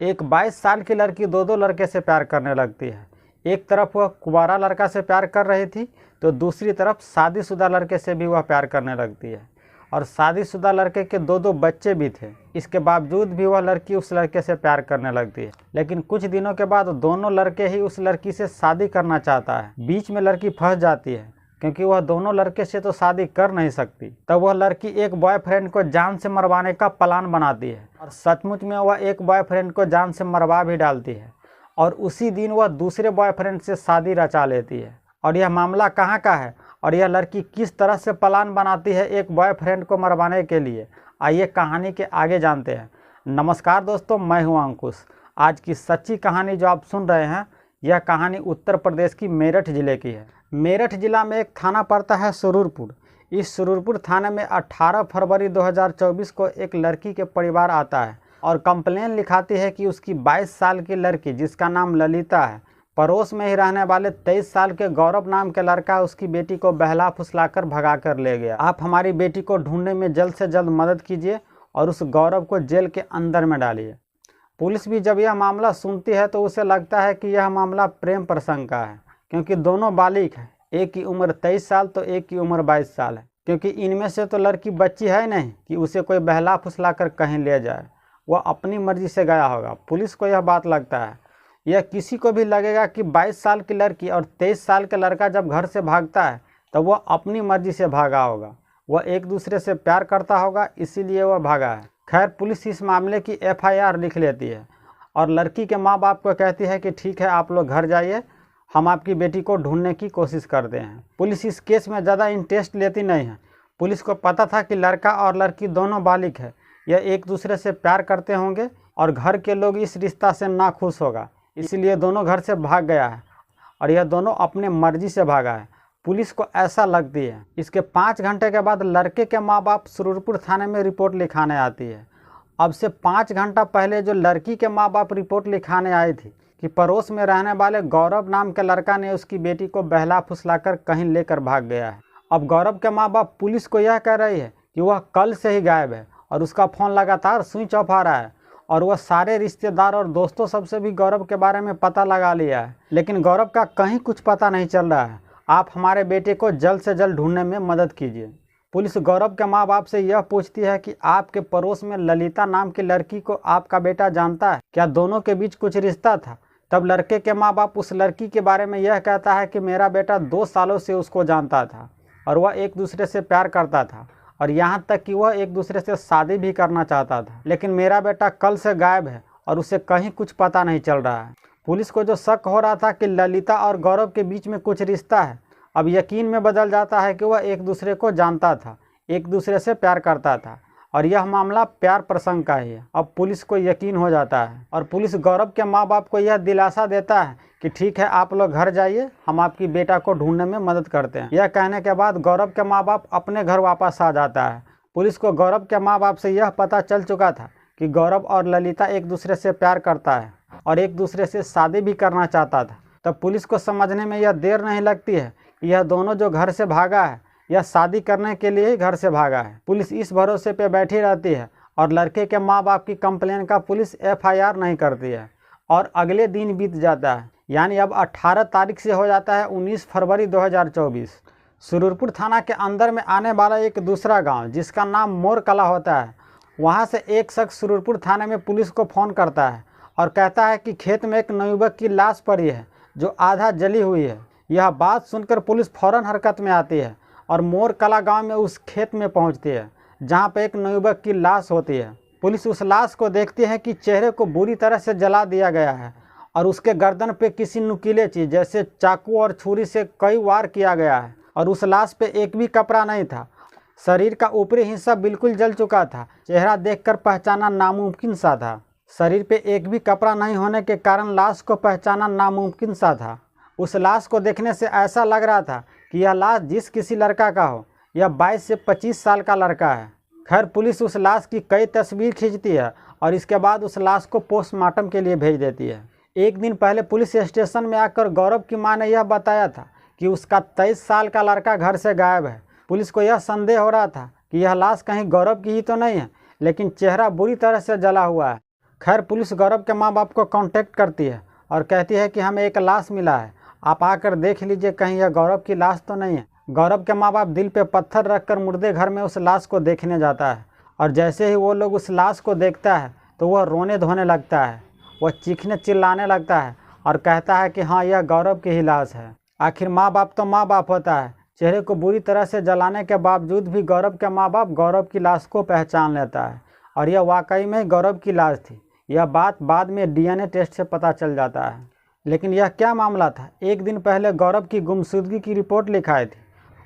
एक 22 साल की लड़की दो दो लड़के से प्यार करने लगती है। एक तरफ वह कुंवारा लड़का से प्यार कर रही थी तो दूसरी तरफ शादीशुदा लड़के से भी वह प्यार करने लगती है और शादीशुदा लड़के के दो दो बच्चे भी थे। इसके बावजूद भी वह लड़की उस लड़के से प्यार करने लगती है। लेकिन कुछ दिनों के बाद दोनों लड़के ही उस लड़की से शादी करना चाहता है। बीच में लड़की फंस जाती है क्योंकि वह दोनों लड़के से तो शादी कर नहीं सकती। तब वह लड़की एक बॉयफ्रेंड को जान से मरवाने का प्लान बनाती है और सचमुच में वह एक बॉयफ्रेंड को जान से मरवा भी डालती है और उसी दिन वह दूसरे बॉयफ्रेंड से शादी रचा लेती है। और यह मामला कहाँ का है और यह लड़की किस तरह से प्लान बनाती है एक बॉयफ्रेंड को मरवाने के लिए, आइए कहानी के आगे जानते हैं। नमस्कार दोस्तों, मैं हूं अंकुश। आज की सच्ची कहानी जो आप सुन रहे हैं, यह कहानी उत्तर प्रदेश की मेरठ ज़िले की है। मेरठ जिला में एक थाना पड़ता है सुरूरपुर। इस सुरूरपुर थाने में 18 फरवरी 2024 को एक लड़की के परिवार आता है और कंप्लेन लिखाती है कि उसकी 22 साल की लड़की, जिसका नाम ललिता है, पड़ोस में ही रहने वाले 23 साल के गौरव नाम के लड़का उसकी बेटी को बहला फुसलाकर भगा कर ले गया। आप हमारी बेटी को ढूंढने में जल्द से जल्द मदद कीजिए और उस गौरव को जेल के अंदर में डालिए। पुलिस भी जब यह मामला सुनती है तो उसे लगता है कि यह मामला प्रेम प्रसंग का है, क्योंकि दोनों बालिग हैं। एक की उम्र 23 साल तो एक की उम्र 22 साल है, क्योंकि इनमें से तो लड़की बच्ची है नहीं कि उसे कोई बहला फुसला कर कहीं ले जाए। वह अपनी मर्जी से गया होगा। पुलिस को यह बात लगता है। यह किसी को भी लगेगा कि 22 साल की लड़की और 23 साल का लड़का जब घर से भागता है तो वह अपनी मर्जी से भागा होगा। वह एक दूसरे से प्यार करता होगा, इसीलिए वह भागा है। खैर, पुलिस इस मामले की FIR लिख लेती है और लड़की के माँ बाप को कहती है कि ठीक है, आप लोग घर जाइए, हम आपकी बेटी को ढूंढने की कोशिश करते हैं। पुलिस इस केस में ज़्यादा इंटरेस्ट लेती नहीं है। पुलिस को पता था कि लड़का और लड़की दोनों बालिग है, यह एक दूसरे से प्यार करते होंगे और घर के लोग इस रिश्ता से नाखुश होगा, इसलिए दोनों घर से भाग गया है और यह दोनों अपने मर्जी से भागा है। पुलिस को ऐसा लगती है। इसके 5 घंटे के बाद लड़के के माँ बाप सुरूरपुर थाने में रिपोर्ट लिखाने आती है। अब से 5 घंटा पहले जो लड़की के माँ बाप रिपोर्ट लिखाने आई थी कि पड़ोस में रहने वाले गौरव नाम के लड़का ने उसकी बेटी को बहला फुसलाकर कहीं लेकर भाग गया है। अब गौरव के माँ बाप पुलिस को यह कह रही है कि वह कल से ही गायब है और उसका फ़ोन लगातार स्विच ऑफ आ रहा है और वह सारे रिश्तेदार और दोस्तों सबसे भी गौरव के बारे में पता लगा लिया है, लेकिन गौरव का कहीं कुछ पता नहीं चल रहा है। आप हमारे बेटे को जल्द से जल्द ढूंढने में मदद कीजिए। पुलिस गौरव के माँ बाप से यह पूछती है कि आपके पड़ोस में ललिता नाम की लड़की को आपका बेटा जानता है, क्या दोनों के बीच कुछ रिश्ता था? तब लड़के के माँ बाप उस लड़की के बारे में यह कहता है कि मेरा बेटा 2 सालों से उसको जानता था और वह एक दूसरे से प्यार करता था और यहाँ तक कि वह एक दूसरे से शादी भी करना चाहता था, लेकिन मेरा बेटा कल से गायब है और उसे कहीं कुछ पता नहीं चल रहा है। पुलिस को जो शक हो रहा था कि ललिता और गौरव के बीच में कुछ रिश्ता है, अब यकीन में बदल जाता है कि वह एक दूसरे को जानता था, एक दूसरे से प्यार करता था और यह मामला प्यार प्रसंग का ही है। अब पुलिस को यकीन हो जाता है और पुलिस गौरव के माँ बाप को यह दिलासा देता है कि ठीक है, आप लोग घर जाइए, हम आपकी बेटा को ढूंढने में मदद करते हैं। यह कहने के बाद गौरव के माँ बाप अपने घर वापस आ जाता है। पुलिस को गौरव के माँ बाप से यह पता चल चुका था कि गौरव और ललिता एक दूसरे से प्यार करता है और एक दूसरे से शादी भी करना चाहता था। तब पुलिस को समझने में यह देर नहीं लगती है कि यह दोनों जो घर से भागा है, यह शादी करने के लिए ही घर से भागा है। पुलिस इस भरोसे पे बैठी रहती है और लड़के के माँ बाप की कंप्लेन का पुलिस FIR नहीं करती है और अगले दिन बीत जाता है, यानी अब 18 तारीख से हो जाता है 19 फरवरी 2024। सुरूरपुर थाना के अंदर में आने वाला एक दूसरा गांव जिसका नाम मोर कला होता है, वहां से एक शख्स सुरूरपुर थाने में पुलिस को फ़ोन करता है और कहता है कि खेत में एक नवयुवक की लाश पड़ी है जो आधा जली हुई है। यह बात सुनकर पुलिस फ़ौरन हरकत में आती है और मोर कला गाँव में उस खेत में पहुँचती है जहाँ पर एक नवयुवक की लाश होती है। पुलिस उस लाश को देखती है कि चेहरे को बुरी तरह से जला दिया गया है और उसके गर्दन पे किसी नुकीले चीज़ जैसे चाकू और छुरी से कई वार किया गया है और उस लाश पे एक भी कपड़ा नहीं था। शरीर का ऊपरी हिस्सा बिल्कुल जल चुका था। चेहरा देखकर पहचानना नामुमकिन सा था। शरीर पे एक भी कपड़ा नहीं होने के कारण लाश को पहचानना नामुमकिन सा था। उस लाश को देखने से ऐसा लग रहा था कि यह लाश जिस किसी लड़का का हो, यह 22 से 25 साल का लड़का है। खैर, पुलिस उस लाश की कई तस्वीर खींचती है और इसके बाद उस लाश को पोस्टमार्टम के लिए भेज देती है। एक दिन पहले पुलिस स्टेशन में आकर गौरव की मां ने यह बताया था कि उसका 23 साल का लड़का घर से गायब है। पुलिस को यह संदेह हो रहा था कि यह लाश कहीं गौरव की ही तो नहीं है, लेकिन चेहरा बुरी तरह से जला हुआ है। खैर पुलिस गौरव के माँ बाप को कांटेक्ट करती है और कहती है कि हमें एक लाश मिला है, आप आकर देख लीजिए कहीं यह गौरव की लाश तो नहीं है। गौरव के माँ बाप दिल पे पत्थर रखकर मुर्दे घर में उस लाश को देखने जाता है और जैसे ही वो लोग उस लाश को देखता है तो वह रोने धोने लगता है, वह चीखने चिल्लाने लगता है और कहता है कि हाँ यह गौरव की ही लाश है। आखिर माँ बाप तो माँ बाप होता है। चेहरे को बुरी तरह से जलाने के बावजूद भी गौरव के माँ बाप गौरव की लाश को पहचान लेता है और यह वाकई में गौरव की लाश थी। यह बात बाद में डीएनए टेस्ट से पता चल जाता है। लेकिन यह क्या मामला था, एक दिन पहले गौरव की गुमशुदगी की रिपोर्ट लिखाई थी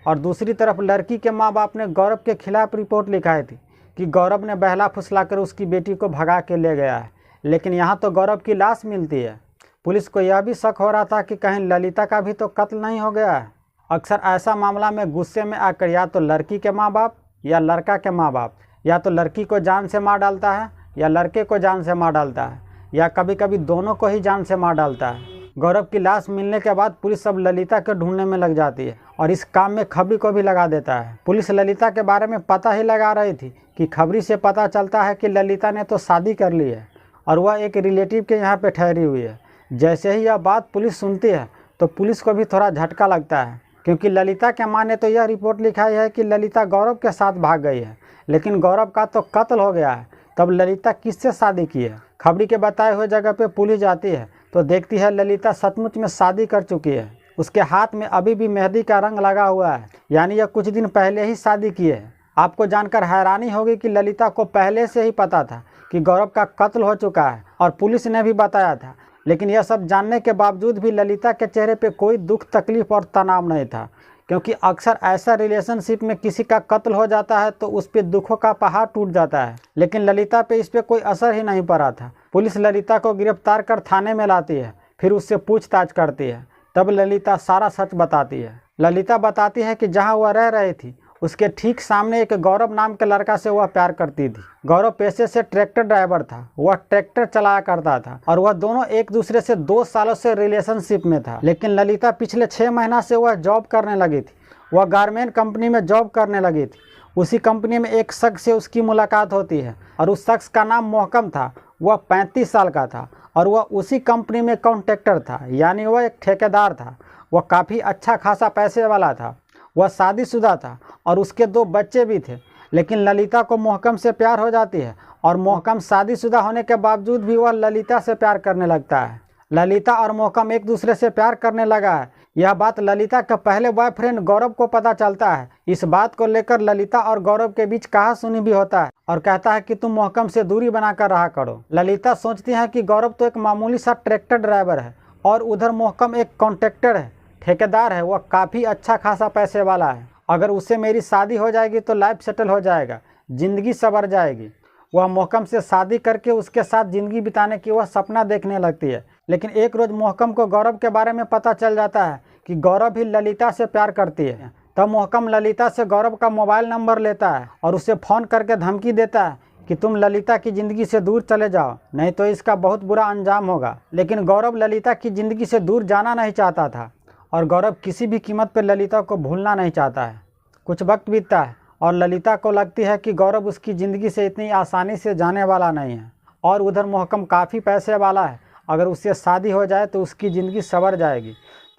और दूसरी तरफ लड़की के माँ बाप ने गौरव के खिलाफ रिपोर्ट लिखाई थी कि गौरव ने बहला फुसलाकर उसकी बेटी को भगा के ले गया है। लेकिन यहाँ तो गौरव की लाश मिलती है। पुलिस को यह भी शक हो रहा था कि कहीं ललिता का भी तो कत्ल नहीं हो गया है। अक्सर ऐसा मामला में गुस्से में आकर या तो लड़की के माँ बाप या लड़का के माँ बाप या तो लड़की को जान से मार डालता है या लड़के को जान से मार डालता है या कभी कभी दोनों को ही जान से मार डालता है। गौरव की लाश मिलने के बाद पुलिस अब ललिता को ढूंढने में लग जाती है और इस काम में खबरी को भी लगा देता है। पुलिस ललिता के बारे में पता ही लगा रही थी कि खबरी से पता चलता है कि ललिता ने तो शादी कर ली है और वह एक रिलेटिव के यहाँ पे ठहरी हुई है। जैसे ही यह बात पुलिस सुनती है तो पुलिस को भी थोड़ा झटका लगता है, क्योंकि ललिता के माँ ने तो यह रिपोर्ट लिखाई है कि ललिता गौरव के साथ भाग गई है, लेकिन गौरव का तो कत्ल हो गया है। तब ललिता किससे शादी की है? खबरी के बताए हुए जगह पे पुलिस जाती है तो देखती है ललिता सचमुच में शादी कर चुकी है। उसके हाथ में अभी भी मेहंदी का रंग लगा हुआ है, यानी यह कुछ दिन पहले ही शादी की है। आपको जानकर हैरानी होगी कि ललिता को पहले से ही पता था कि गौरव का कत्ल हो चुका है और पुलिस ने भी बताया था। लेकिन यह सब जानने के बावजूद भी ललिता के चेहरे पे कोई दुख, तकलीफ और तनाव नहीं था, क्योंकि अक्सर ऐसा रिलेशनशिप में किसी का कत्ल हो जाता है तो उस पर दुखों का पहाड़ टूट जाता है। लेकिन ललिता पे इस पे कोई असर ही नहीं पड़ा था। पुलिस ललिता को गिरफ्तार कर थाने में लाती है, फिर उससे पूछताछ करती है। तब ललिता सारा सच बताती है। ललिता बताती है कि जहाँ वह रह रही थी उसके ठीक सामने एक गौरव नाम के लड़का से वह प्यार करती थी। गौरव पेशे से ट्रैक्टर ड्राइवर था, वह ट्रैक्टर चलाया करता था और वह दोनों एक दूसरे से 2 सालों से रिलेशनशिप में था। लेकिन ललिता पिछले 6 महीना से वह जॉब करने लगी थी। वह गारमेंट कंपनी में जॉब करने लगी थी। उसी कंपनी में एक शख्स से उसकी मुलाकात होती है और उस शख्स का नाम मोहकम था। वह 35 साल का था और वह उसी कंपनी में कॉन्ट्रैक्टर था, यानी वह एक ठेकेदार था। वह काफ़ी अच्छा खासा पैसे वाला था। वह शादीशुदा था और उसके 2 बच्चे भी थे। लेकिन ललिता को मोहकम से प्यार हो जाती है और मोहकम शादीशुदा होने के बावजूद भी वह ललिता से प्यार करने लगता है। ललिता और मोहकम एक दूसरे से प्यार करने लगा है। यह बात ललिता के पहले बॉयफ्रेंड गौरव को पता चलता है। इस बात को लेकर ललिता और गौरव के बीच कहासुनी भी होता है और कहता है कि तुम मोहकम से दूरी बनाकर रहा करो। ललिता सोचती है कि गौरव तो एक मामूली सा ट्रैक्टर ड्राइवर है और उधर मोहकम एक कॉन्ट्रैक्टर है, ठेकेदार है। वह काफ़ी अच्छा खासा पैसे वाला है। अगर उससे मेरी शादी हो जाएगी तो लाइफ सेटल हो जाएगा, ज़िंदगी संवर जाएगी। वह मोहकम से शादी करके उसके साथ ज़िंदगी बिताने की वह सपना देखने लगती है। लेकिन एक रोज़ मोहकम को गौरव के बारे में पता चल जाता है कि गौरव भी ललिता से प्यार करती है। तब मोहकम ललिता से गौरव का मोबाइल नंबर लेता है और उसे फ़ोन करके धमकी देता है कि तुम ललिता की ज़िंदगी से दूर चले जाओ, नहीं तो इसका बहुत बुरा अंजाम होगा। लेकिन गौरव ललिता की ज़िंदगी से दूर जाना नहीं चाहता था और गौरव किसी भी कीमत पर ललिता को भूलना नहीं चाहता है। कुछ वक्त बीतता है और ललिता को लगती है कि गौरव उसकी ज़िंदगी से इतनी आसानी से जाने वाला नहीं है और उधर मोहकम काफ़ी पैसे वाला है, अगर उससे शादी हो जाए तो उसकी ज़िंदगी संवर जाएगी।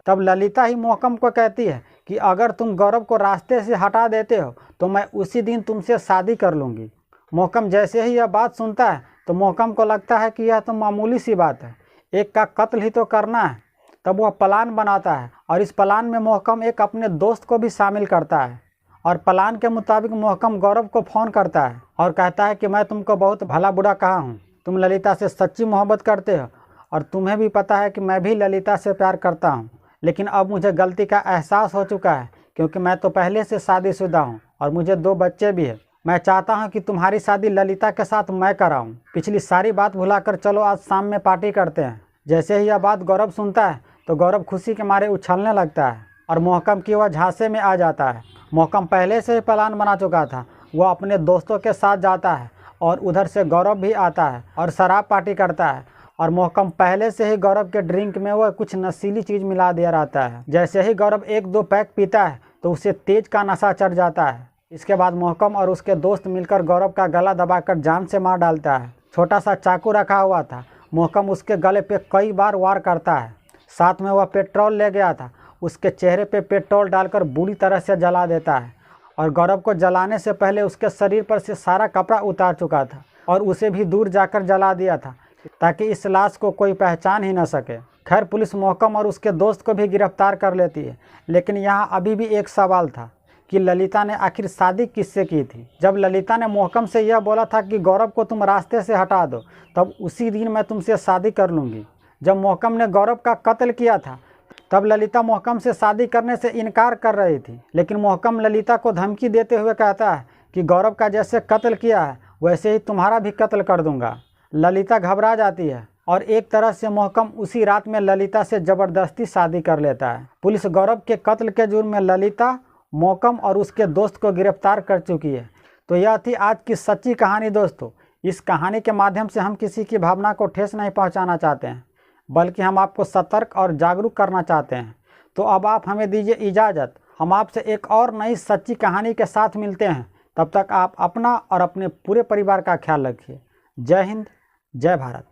तब ललिता ही मोहकम को कहती है कि अगर तुम गौरव को रास्ते से हटा देते हो तो मैं उसी दिन तुमसे शादी कर लूँगी। मोहकम जैसे ही यह बात सुनता है तो मोहकम को लगता है कि यह तो मामूली सी बात है, एक का कत्ल ही तो करना है। तब वह प्लान बनाता है और इस प्लान में मोहकम एक अपने दोस्त को भी शामिल करता है और प्लान के मुताबिक मोहकम गौरव को फ़ोन करता है और कहता है कि मैं तुमको बहुत भला बुरा कहा हूँ, तुम ललिता से सच्ची मोहब्बत करते हो और तुम्हें भी पता है कि मैं भी ललिता से प्यार करता हूँ। लेकिन अब मुझे गलती का एहसास हो चुका है, क्योंकि मैं तो पहले से शादीशुदा हूँ और मुझे 2 बच्चे भी हैं। मैं चाहता हूँ कि तुम्हारी शादी ललिता के साथ मैं कराऊँ। पिछली सारी बात भुलाकर चलो आज शाम में पार्टी करते हैं। जैसे ही यह बात गौरव सुनता है तो गौरव खुशी के मारे उछलने लगता है और मोहकम की वह झांसे में आ जाता है। मोहकम पहले से ही प्लान बना चुका था। वह अपने दोस्तों के साथ जाता है और उधर से गौरव भी आता है और शराब पार्टी करता है और मोहकम पहले से ही गौरव के ड्रिंक में वह कुछ नशीली चीज़ मिला दिया रहता है। जैसे ही गौरव 1-2 पैक पीता है तो उसे तेज का नशा चढ़ जाता है। इसके बाद मोहकम और उसके दोस्त मिलकर गौरव का गला दबाकर जान से मार डालता है। छोटा सा चाकू रखा हुआ था। मोहकम उसके गले पे कई बार वार करता है। साथ में वह पेट्रोल ले गया था। उसके चेहरे पे पेट्रोल डालकर बुरी तरह से जला देता है और गौरव को जलाने से पहले उसके शरीर पर से सारा कपड़ा उतार चुका था और उसे भी दूर जाकर जला दिया था ताकि इस लाश को कोई पहचान ही न सके। खैर, पुलिस मोहकम और उसके दोस्त को भी गिरफ्तार कर लेती है, लेकिन यहाँ अभी भी एक सवाल था कि ललिता ने आखिर शादी किससे की थी। जब ललिता ने मोहकम से यह बोला था कि गौरव को तुम रास्ते से हटा दो, तब उसी दिन मैं तुमसे शादी कर लूँगी। जब मोहकम ने गौरव का कत्ल किया था तब ललिता मोहकम से शादी करने से इनकार कर रही थी, लेकिन मोहकम ललिता को धमकी देते हुए कहता है कि गौरव का जैसे कत्ल किया है वैसे ही तुम्हारा भी कत्ल कर दूंगा। ललिता घबरा जाती है और एक तरह से मोहकम उसी रात में ललिता से ज़बरदस्ती शादी कर लेता है। पुलिस गौरव के कत्ल के जुर्म में ललिता, मोहकम और उसके दोस्त को गिरफ्तार कर चुकी है। तो यह थी आज की सच्ची कहानी दोस्तों। इस कहानी के माध्यम से हम किसी की भावना को ठेस नहीं पहुंचाना चाहते हैं, बल्कि हम आपको सतर्क और जागरूक करना चाहते हैं। तो अब आप हमें दीजिए इजाज़त। हम आपसे एक और नई सच्ची कहानी के साथ मिलते हैं। तब तक आप अपना और अपने पूरे परिवार का ख्याल रखिए। जय हिंद, जय भारत।